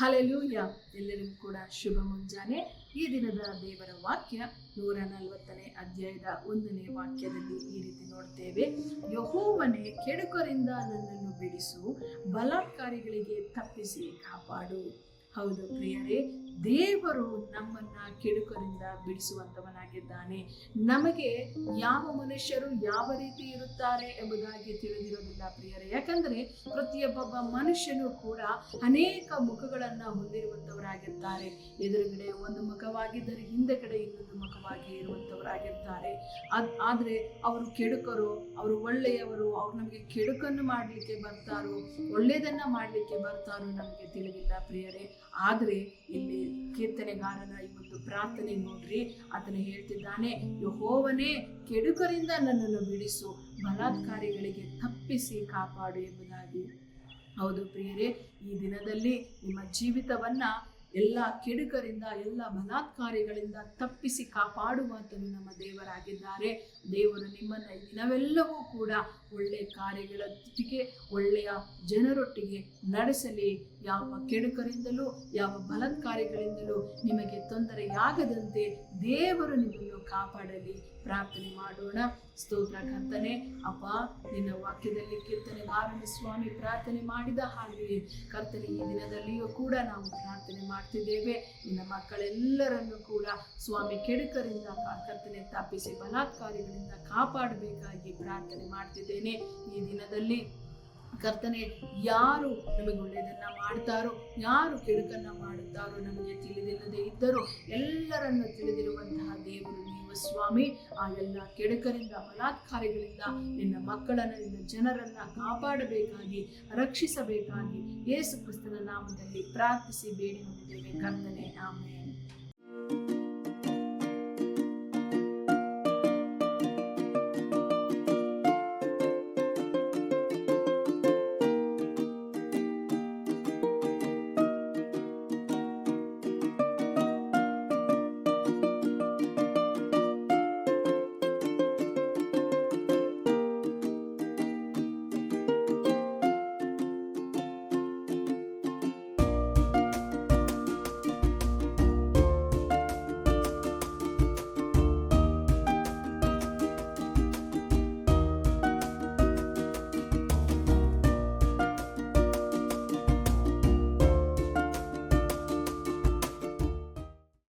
Hallelujah. ಎಲ್ಲರಿಗೂ ಕೂಡ ಶುಭ ಮುಂಜಾನೆ. ಈ ದಿನದ ದೇವರ ವಾಕ್ಯ 140ನೇ ಅಧ್ಯಾಯದ 1ನೇ ವಾಕ್ಯದಲ್ಲಿ ಈ ರೀತಿ ನೋಡ್ತೇವೆ. ಯೆಹೋವನೇ, ಕೆಡುಕರಿಂದ ನನ್ನನ್ನು ಬಿಡಿಸು, ಬಲಾತ್ಕಾರಿಗಳಿಗೆ ತಪ್ಪಿಸಿ ಕಾಪಾಡು. ಹೌದು ಪ್ರಿಯರೇ, ದೇವರು ನಮ್ಮನ್ನ ಕೆಡುಕರಿಂದ ಬಿಡಿಸುವಂತವನಾಗಿದ್ದಾನೆ. ನಮಗೆ ಯಾವ ಮನುಷ್ಯರು ಯಾವ ರೀತಿ ಇರುತ್ತಾರೆ ಎಂಬುದಾಗಿ ತಿಳಿದಿರೋದಿಲ್ಲ ಪ್ರಿಯರೇ. ಯಾಕಂದ್ರೆ ಪ್ರತಿಯೊಬ್ಬ ಮನುಷ್ಯನು ಕೂಡ ಅನೇಕ ಮುಖಗಳನ್ನ ಹೊಂದಿರುವಂತವರಾಗಿರ್ತಾರೆ. ಎದುರುಗಡೆ ಒಂದು ಮುಖವಾಗಿದ್ದರೆ ಹಿಂದೆಗಡೆ ಇನ್ನೊಂದು ಮುಖವಾಗಿ ಇರುವಂತವರಾಗಿರ್ತಾರೆ. ಆದ್ರೆ ಅವರು ಕೆಡುಕರು, ಅವರು ಒಳ್ಳೆಯವರು, ಅವ್ರು ನಮಗೆ ಕೆಡುಕನ್ನು ಮಾಡ್ಲಿಕ್ಕೆ ಬರ್ತಾರೋ ಒಳ್ಳೆಯದನ್ನ ಮಾಡ್ಲಿಕ್ಕೆ ಬರ್ತಾರೋ ನಮಗೆ ತಿಳಿದಿಲ್ಲ ಪ್ರಿಯರೇ. ಆದ್ರೆ ಇಲ್ಲಿ ಕೀರ್ತನೆಗಾರನ ಈ ಒಂದು ಪ್ರಾರ್ಥನೆ ನೋಡ್ರಿ, ಆತನು ಹೇಳ್ತಿದ್ದಾನೆ, ಯೆಹೋವನೇ, ಕೆಡುಕರಿಂದ ನನ್ನನ್ನು ಬಿಡಿಸು, ಬಲಾತ್ಕಾರಿಗಳಿಗೆ ತಪ್ಪಿಸಿ ಕಾಪಾಡು ಎಂಬುದಾಗಿ. ಹೌದು ಪ್ರಿಯರೇ, ಈ ದಿನದಲ್ಲಿ ನಿಮ್ಮ ಜೀವಿತವನ್ನ ಎಲ್ಲ ಕೆಡುಕರಿಂದ, ಎಲ್ಲ ಬಲಾತ್ಕಾರಿಗಳಿಂದ ತಪ್ಪಿಸಿ ಕಾಪಾಡುವಂತನು ನಮ್ಮ ದೇವರಾಗಿದ್ದಾರೆ. ದೇವರು ನಿಮ್ಮನ್ನ ಈ ದಿನವೆಲ್ಲವೂ ಕೂಡ ಒಳ್ಳೆಯ ಕಾರ್ಯಗಳೊಟ್ಟಿಗೆ, ಒಳ್ಳೆಯ ಜನರೊಟ್ಟಿಗೆ ನಡೆಸಲಿ. ಯಾವ ಕೆಡುಕರಿಂದಲೂ ಯಾವ ಬಲಾತ್ಕಾರಿಗಳಿಂದಲೂ ನಿಮಗೆ ತೊಂದರೆಯಾಗದಂತೆ ದೇವರು ನಿಮ್ಮನ್ನು ಕಾಪಾಡಲಿ. ಪ್ರಾರ್ಥನೆ ಮಾಡೋಣ. ಸ್ತೋತ್ರ ಕರ್ತನೆ, ಅಪ್ಪ, ನಿನ್ನ ವಾಕ್ಯದಲ್ಲಿ ಕೀರ್ತನೆಗಾರನ ಸ್ವಾಮಿ ಪ್ರಾರ್ಥನೆ ಮಾಡಿದ ಹಾಗೆಯೇ ಕರ್ತನೆ ಈ ದಿನದಲ್ಲಿಯೂ ಕೂಡ ನಾವು ಪ್ರಾರ್ಥನೆ ಮಾಡ್ತಿದ್ದೇವೆ. ನಿನ್ನ ಮಕ್ಕಳೆಲ್ಲರನ್ನು ಕೂಡ ಸ್ವಾಮಿ ಕೆಡುಕರಿಂದ ಕರ್ತನೆ ತಪ್ಪಿಸಿ ಬಲಾತ್ಕಾರಿಗಳಿಂದ ಕಾಪಾಡಬೇಕಾಗಿ ಪ್ರಾರ್ಥನೆ ಮಾಡ್ತಿದ್ದೇನೆ. ಈ ದಿನದಲ್ಲಿ ಕರ್ತನೆ, ಯಾರು ನಮಗೆ ಒಳ್ಳೆಯದನ್ನ ಮಾಡ್ತಾರೋ, ಯಾರು ಕೆಡುಕನ್ನ ಮಾಡುತ್ತಾರೋ ನಮಗೆ ತಿಳಿದಿಲ್ಲದೆ ಇದ್ದರೂ ಎಲ್ಲರನ್ನು ತಿಳಿದಿರುವಂತಹ ದೇವರು ನೀವು ಸ್ವಾಮಿ. ಆ ಎಲ್ಲ ಕೆಡುಕರಿಂದ, ಬಲಾತ್ಕಾರಿಗಳಿಂದ ನಿನ್ನ ಮಕ್ಕಳನ್ನ, ನಿನ್ನ ಜನರನ್ನ ಕಾಪಾಡಬೇಕಾಗಿ, ರಕ್ಷಿಸಬೇಕಾಗಿ ಯೇಸು ಕ್ರಿಸ್ತನ ನಾಮದಲ್ಲಿ ಪ್ರಾರ್ಥಿಸಿ ಬೇಡಿ ಹೊಂದಿದ್ದೇವೆ ಕರ್ತನೆ, ಆಮೆನ್.